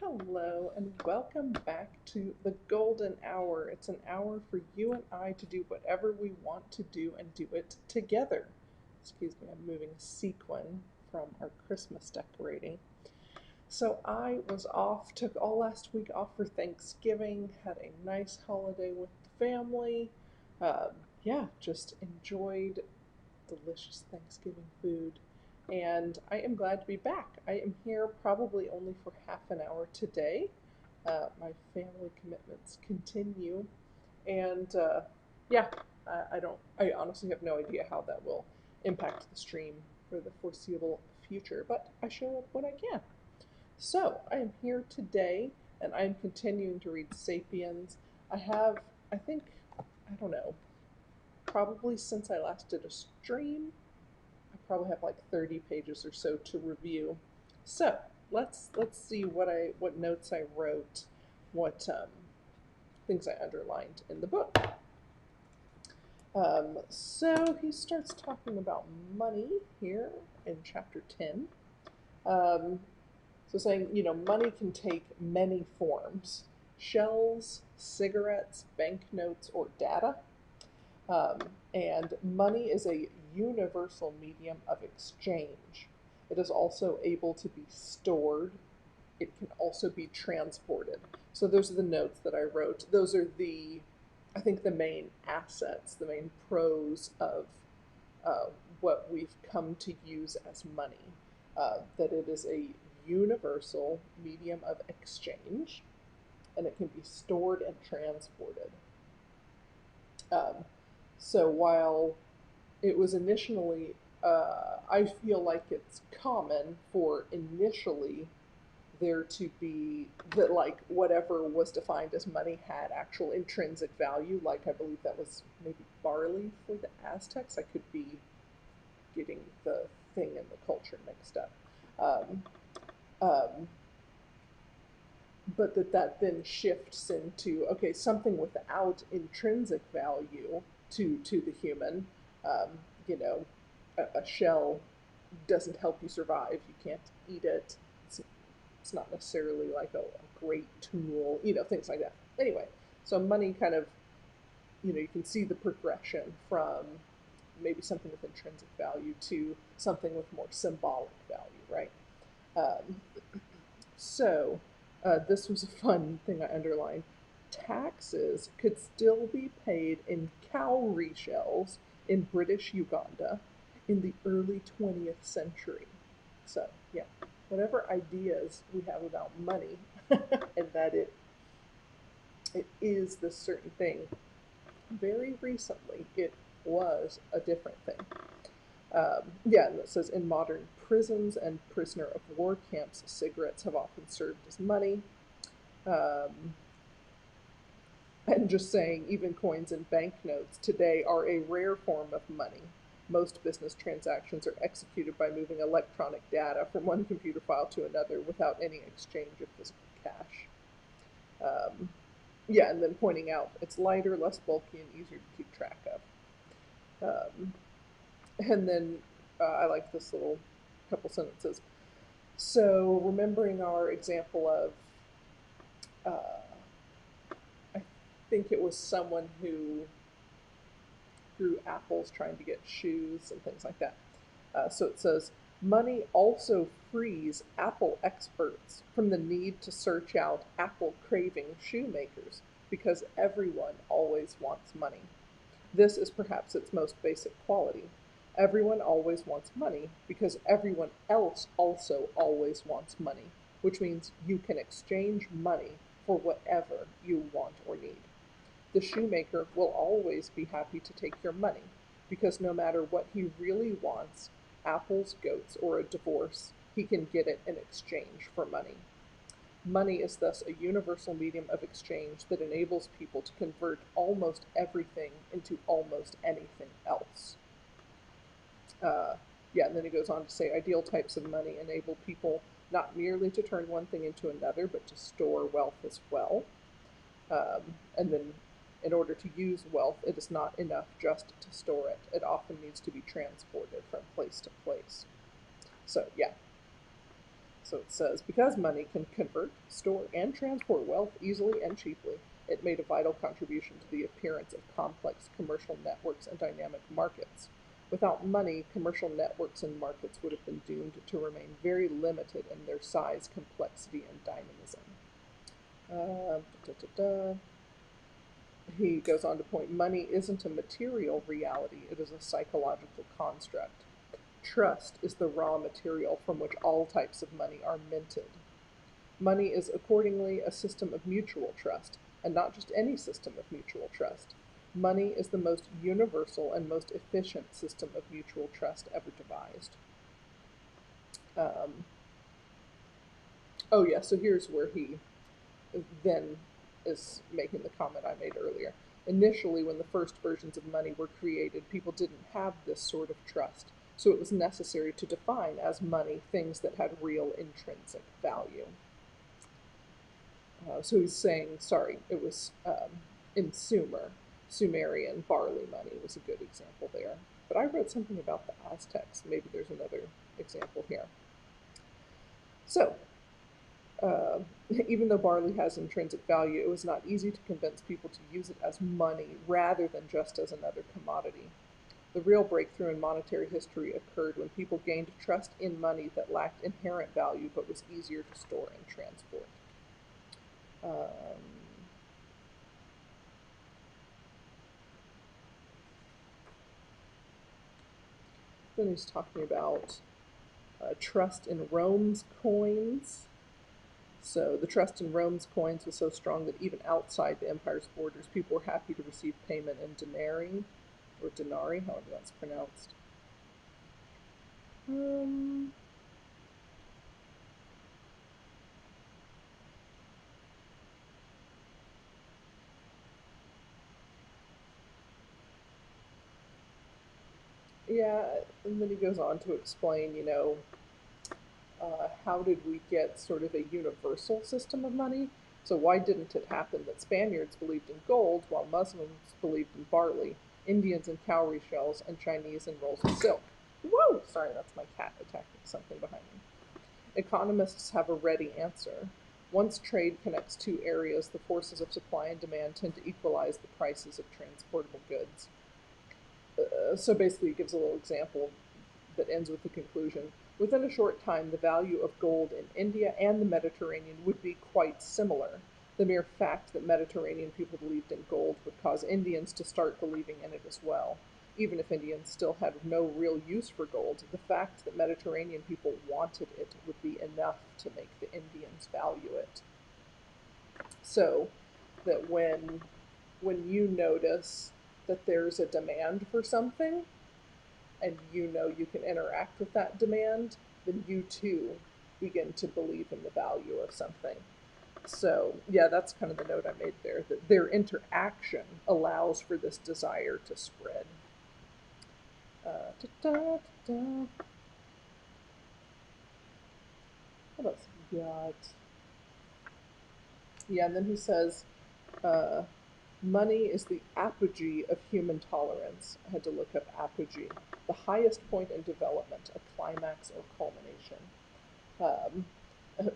Hello and welcome back to the Golden Hour. It's an hour for you and I to do whatever we want to do and do it together. Excuse me, I'm moving a sequin from our Christmas decorating. So I was off, took all last week off for Thanksgiving, had a nice holiday with the family. Um, yeah, just enjoyed delicious Thanksgiving food. And I am glad to be back. I am here probably only for half an hour today. My family commitments continue. And yeah, I honestly have no idea how that will impact the stream for the foreseeable future, but I show up when I can. So I am here today and I am continuing to read Sapiens. I have, I think, I don't know, probably since I last did a stream, I probably have like 30 pages or so to review. So let's see what notes I wrote, what things I underlined in the book. So he starts talking about money here in chapter 10. So saying, money can take many forms: shells, cigarettes, banknotes, or data. Um, and money is a universal medium of exchange. It is also able to be stored. It can also be transported. So those are the notes that I wrote. Those are I think, the main assets, the main pros of uh, what we've come to use as money. That it is a universal medium of exchange, and it can be stored and transported. Um, so while it was initially, I feel like it's common for initially there to be that, like, whatever was defined as money had actual intrinsic value. Like, I believe that was maybe barley for the Aztecs. I could be getting the thing and the culture mixed up. Um, um, but that then shifts into, okay, something without intrinsic value to the human. um, you know a shell doesn't help you survive. You can't eat it. It's not necessarily like a great tool, things like that. Anyway, so money kind of, you can see the progression from maybe something with intrinsic value to something with more symbolic value, right? um, so, this was a fun thing I underlined. Taxes could still be paid in cowrie shells in British Uganda in the early 20th century. So, yeah, whatever ideas we have about money and that it is this certain thing, very recently it was a different thing. Yeah, and it says in modern prisons and prisoner of war camps, cigarettes have often served as money. Um, and just saying, even coins and banknotes today are a rare form of money. Most business transactions are executed by moving electronic data from one computer file to another without any exchange of physical cash. Um, yeah, and then pointing out it's lighter, less bulky, and easier to keep track of. And then I like this little couple sentences. So, remembering our example of, I think it was someone who grew apples trying to get shoes and things like that. So it says, money also frees apple experts from the need to search out apple craving shoemakers because everyone always wants money. This is perhaps its most basic quality. Everyone always wants money because everyone else also always wants money, which means you can exchange money for whatever you want or need. The shoemaker will always be happy to take your money because no matter what he really wants, apples, goats, or a divorce, he can get it in exchange for money. Money is thus a universal medium of exchange that enables people to convert almost everything into almost anything else. Yeah, and then he goes on to say ideal types of money enable people not merely to turn one thing into another, but to store wealth as well. And then in order to use wealth, it is not enough just to store it. It often needs to be transported from place to place. So, yeah. So it says, because money can convert, store, and transport wealth easily and cheaply, it made a vital contribution to the appearance of complex commercial networks and dynamic markets. Without money, commercial networks and markets would have been doomed to remain very limited in their size, complexity, and dynamism. Da, da, da, da. He goes on to point, money isn't a material reality, it is a psychological construct. Trust is the raw material from which all types of money are minted. Money is accordingly a system of mutual trust, and not just any system of mutual trust. Money is the most universal and most efficient system of mutual trust ever devised. Oh yeah, so here's where he then is making the comment I made earlier. Initially, when the first versions of money were created, people didn't have this sort of trust, so it was necessary to define as money things that had real intrinsic value. So he's saying, sorry, it was in Sumerian barley money was a good example there. But I read something about the Aztecs. Maybe there's another example here. So, even though barley has intrinsic value, it was not easy to convince people to use it as money rather than just as another commodity. The real breakthrough in monetary history occurred when people gained trust in money that lacked inherent value but was easier to store and transport. Then he's talking about trust in Rome's coins. So the trust in Rome's coins was so strong that even outside the empire's borders, people were happy to receive payment in denarii, or denarii, however that's pronounced. Yeah, and then he goes on to explain, how did we get sort of a universal system of money? So why didn't it happen that Spaniards believed in gold while Muslims believed in barley, Indians in cowrie shells, and Chinese in rolls of silk? Whoa! Sorry, that's my cat attacking something behind me. Economists have a ready answer. Once trade connects two areas, the forces of supply and demand tend to equalize the prices of transportable goods. So basically, it gives a little example that ends with the conclusion. Within a short time, the value of gold in India and the Mediterranean would be quite similar. The mere fact that Mediterranean people believed in gold would cause Indians to start believing in it as well. Even if Indians still had no real use for gold, the fact that Mediterranean people wanted it would be enough to make the Indians value it. So that when you notice that there's a demand for something, and you can interact with that demand, then you too begin to believe in the value of something. So, yeah, that's kind of the note I made there, that their interaction allows for this desire to spread. What else have we got? Yeah, and then he says, uh, money is the apogee of human tolerance. I had to look up apogee. The highest point in development, a climax or culmination.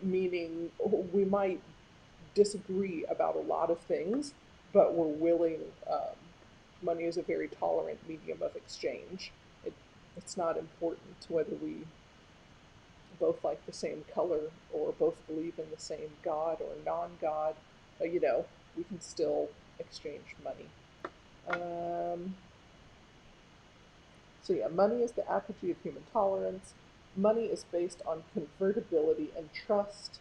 Meaning we might disagree about a lot of things, but we're willing, money is a very tolerant medium of exchange. It's not important whether we both like the same color or both believe in the same God or non-God. We can still exchange money. So yeah, money is the apogee of human tolerance. Money is based on convertibility and trust.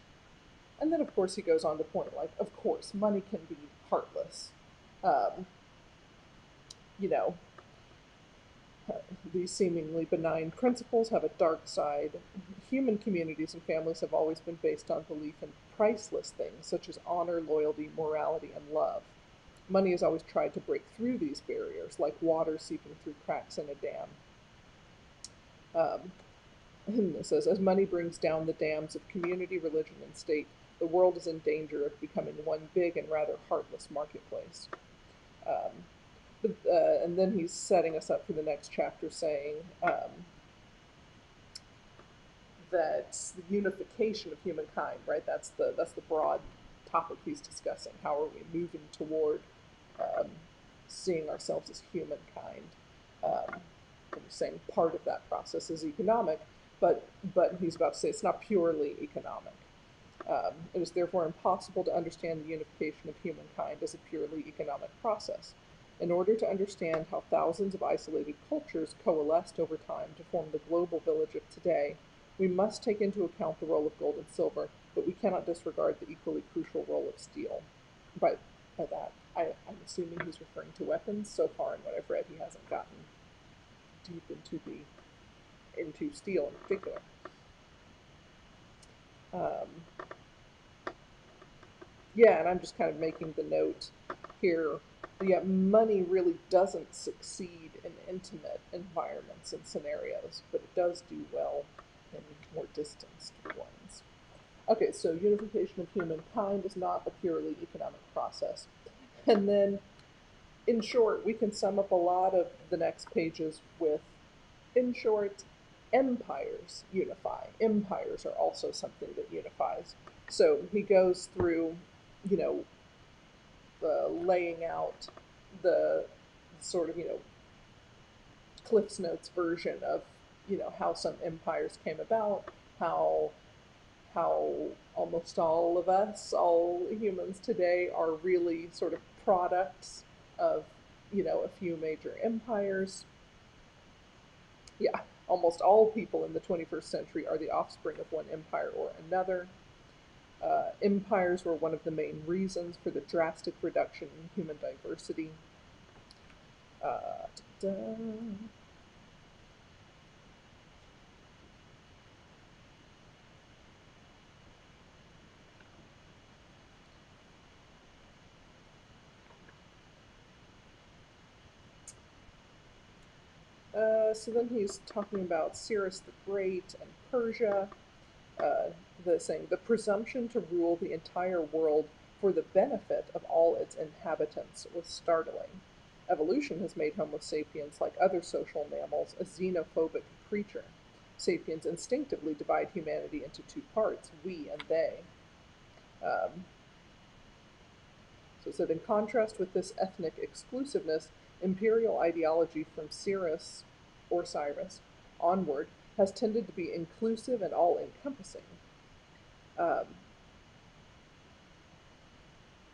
And then, of course, he goes on to point, like, of course, money can be heartless. Um, you know, these seemingly benign principles have a dark side. Human communities and families have always been based on belief in priceless things, such as honor, loyalty, morality, and love. Money has always tried to break through these barriers, like water seeping through cracks in a dam. And it says, as money brings down the dams of community, religion, and state, the world is in danger of becoming one big and rather heartless marketplace. And then he's setting us up for the next chapter saying, that's the unification of humankind, right? That's the broad topic he's discussing. How are we moving toward um, seeing ourselves as humankind? And he's saying part of that process is economic, but he's about to say it's not purely economic. It is therefore impossible to understand the unification of humankind as a purely economic process. In order to understand how thousands of isolated cultures coalesced over time to form the global village of today, we must take into account the role of gold and silver, but we cannot disregard the equally crucial role of steel. By, by that, I'm assuming he's referring to weapons. So far in what I've read, he hasn't gotten deep into steel in particular. Um, yeah, and I'm just kind of making the note here. Yeah, money really doesn't succeed in intimate environments and scenarios, but it does do well in more distanced ones. Okay, so unification of humankind is not a purely economic process. And then, in short, we can sum up a lot of the next pages with, in short, empires unify. Empires are also something that unifies. So he goes through, you know, laying out the sort of, Cliff's Notes version of, how some empires came about, how how almost all of us, all humans today, are really sort of products of, a few major empires. Yeah, almost all people in the 21st century are the offspring of one empire or another. Empires were one of the main reasons for the drastic reduction in human diversity. Uh, so then he's talking about Cyrus the Great and Persia. Saying the presumption to rule the entire world for the benefit of all its inhabitants was startling. Evolution has made Homo sapiens, like other social mammals, a xenophobic creature. Sapiens instinctively divide humanity into two parts, we and they. Um, so it said, in contrast with this ethnic exclusiveness, imperial ideology from Cyrus or Cyrus onward has tended to be inclusive and all encompassing. Um,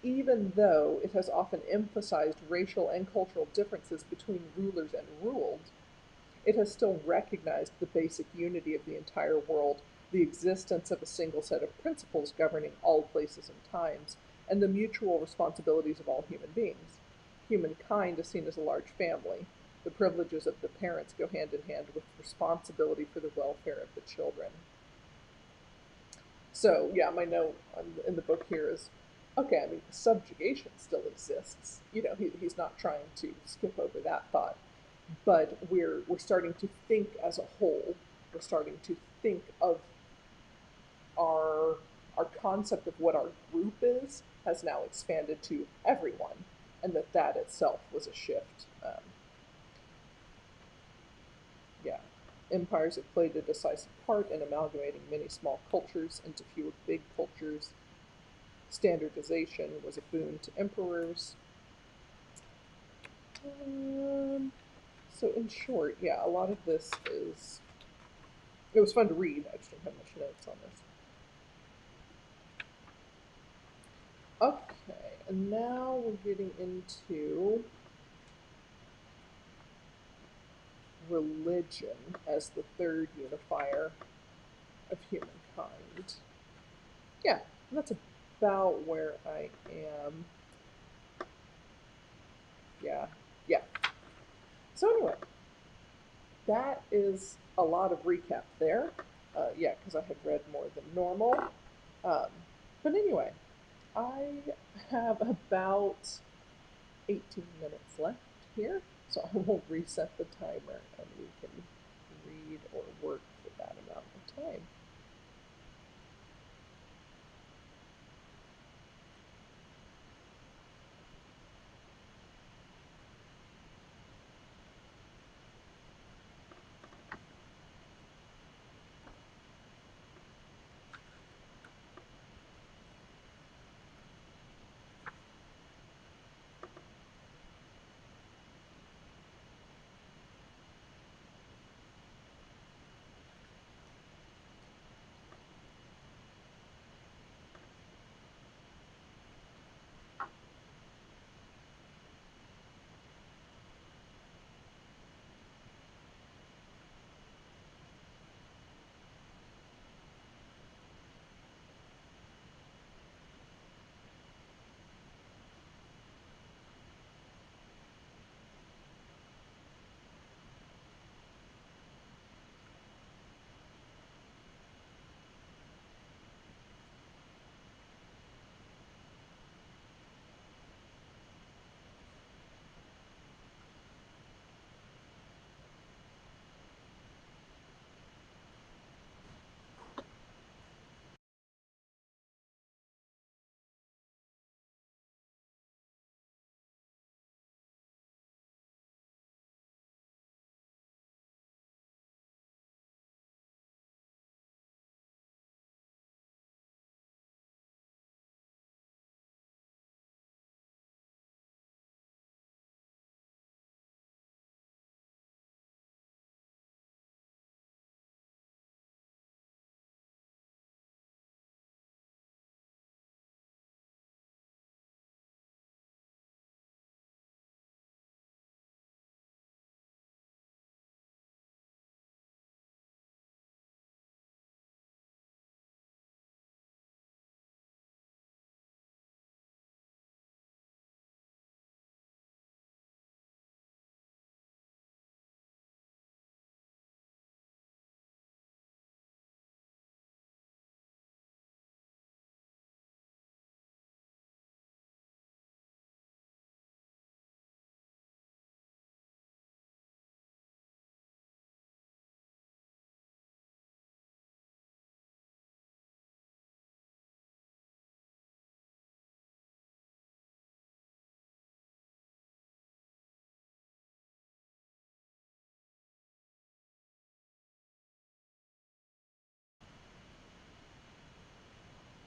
even though it has often emphasized racial and cultural differences between rulers and ruled, it has still recognized the basic unity of the entire world, the existence of a single set of principles governing all places and times, and the mutual responsibilities of all human beings. Humankind is seen as a large family. The privileges of the parents go hand in hand with responsibility for the welfare of the children. So, yeah, my note in the book here is, okay, I mean, subjugation still exists. He's not trying to skip over that thought, but we're starting to think as a whole. We're starting to think of our our concept of what our group is has now expanded to everyone, and that itself was a shift. Yeah, empires have played a decisive part in amalgamating many small cultures into fewer big cultures. Standardization was a boon to emperors. Um, so, in short, yeah, a lot of this is. It was fun to read. I just don't have much notes on this. Okay, and now we're getting into religion as the third unifier of humankind. Yeah, that's about where I am. Yeah, yeah. So, anyway, that is a lot of recap there. Yeah, because I had read more than normal. Um, but anyway, I have about 18 minutes left here, so I will reset the timer and we can read or work for that amount of time.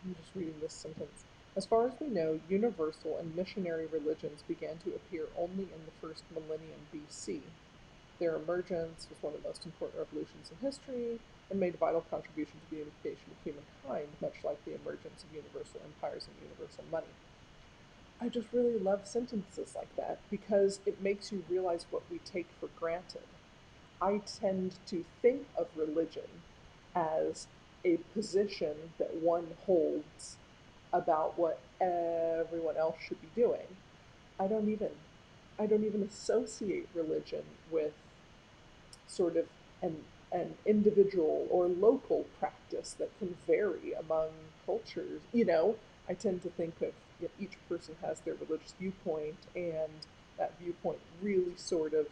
I'm just reading this sentence. As far as we know, universal and missionary religions began to appear only in the first millennium BC. Their emergence was one of the most important revolutions in history and made a vital contribution to the unification of humankind, much like the emergence of universal empires and universal money. I just really love sentences like that because it makes you realize what we take for granted. I tend to think of religion as a position that one holds about what everyone else should be doing. I don't even I don't even associate religion with sort of an individual or local practice that can vary among cultures. I tend to think of, each person has their religious viewpoint, and that viewpoint really sort of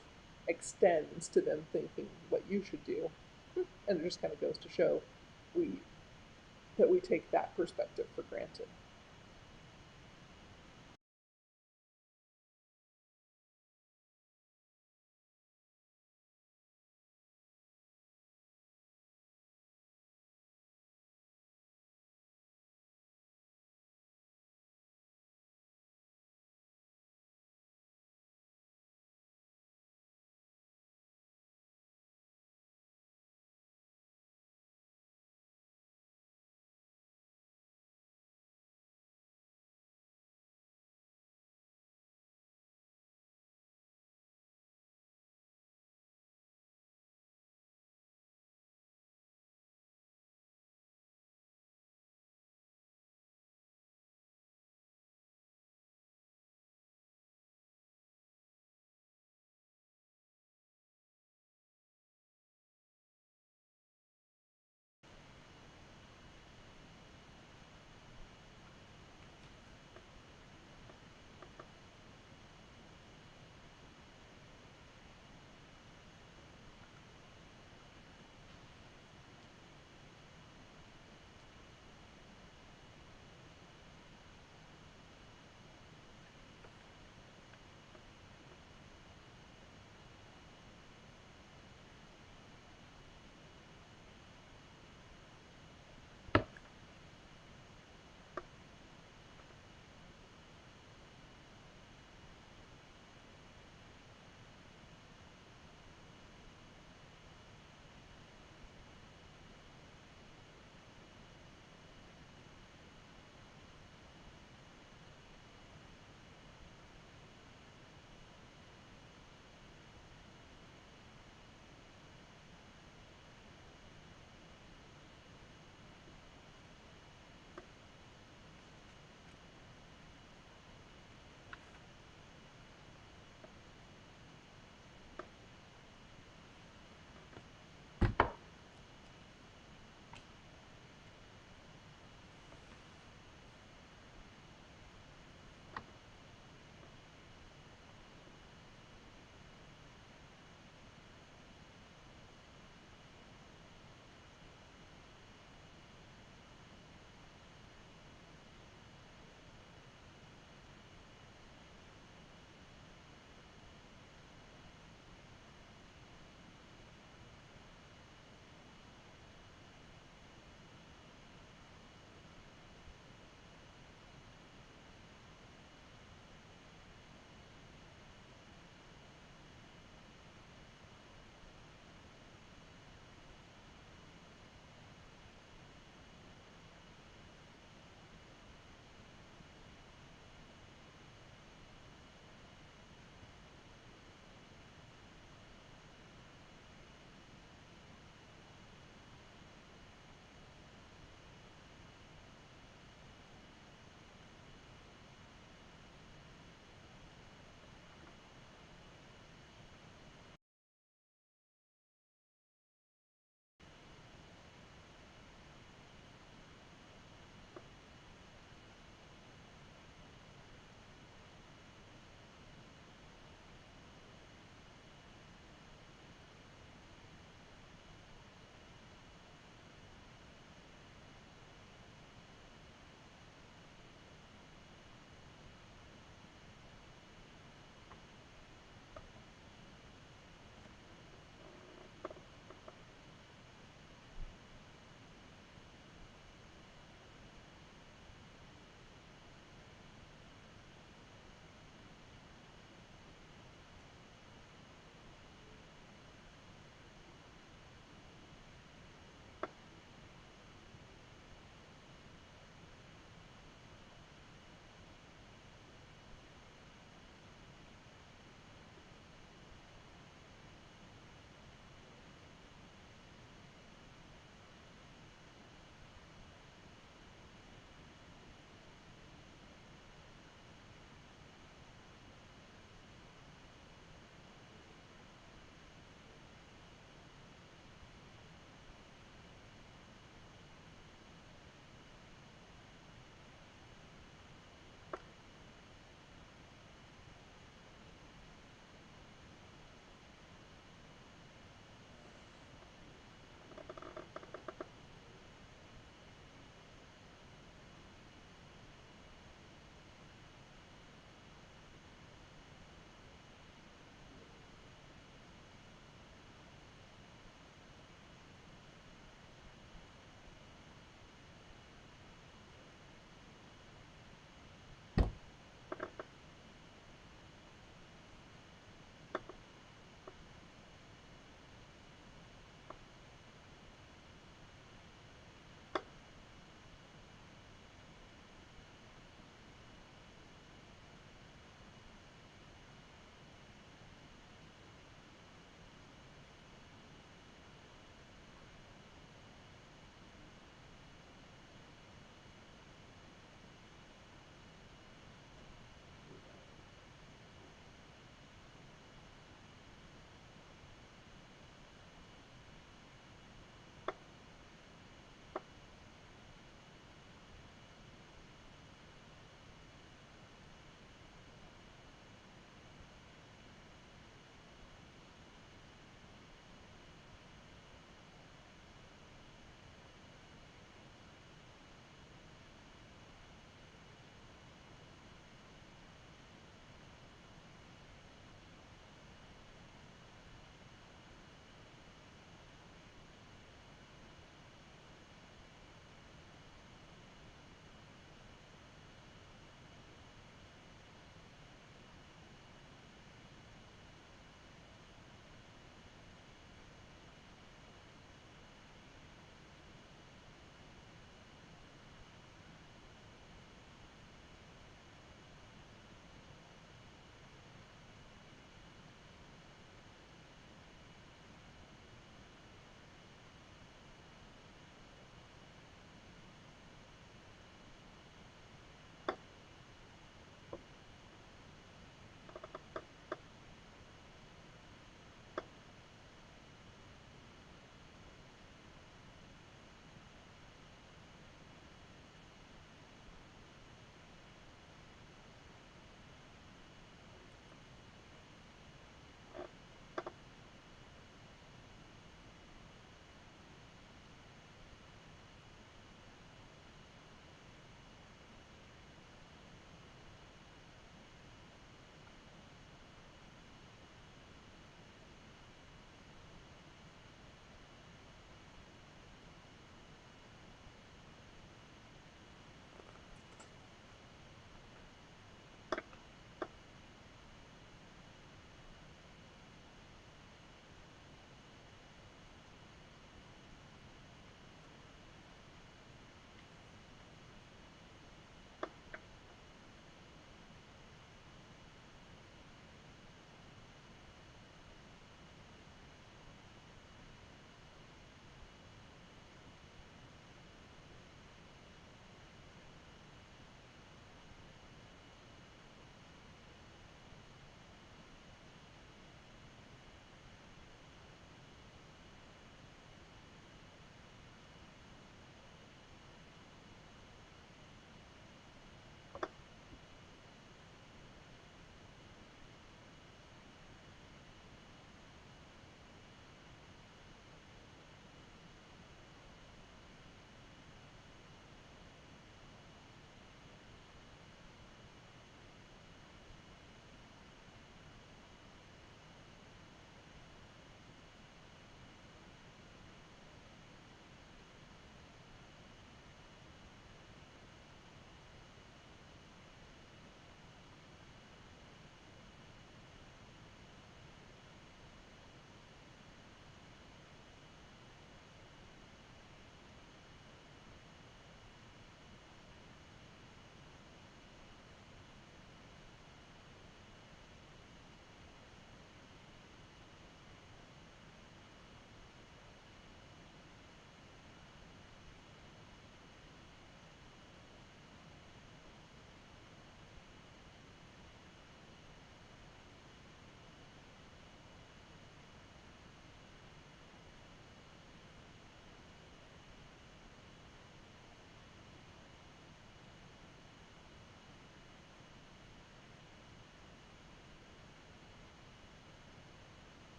extends to them thinking what you should do. And it just kind of goes to show we that we take that perspective for granted.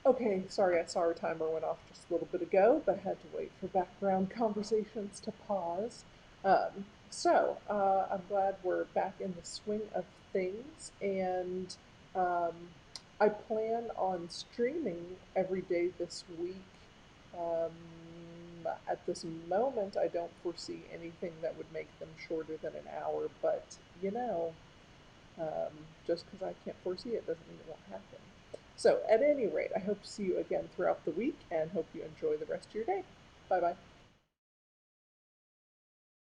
Okay, sorry, I saw our timer went off just a little bit ago, but I had to wait for background conversations to pause. I'm glad we're back in the swing of things, and um, I plan on streaming every day this week. Um, at this moment, I don't foresee anything that would make them shorter than an hour, but you know, um, just because I can't foresee it doesn't mean it won't happen. So, at any rate, I hope to see you again throughout the week and hope you enjoy the rest of your day. Bye bye.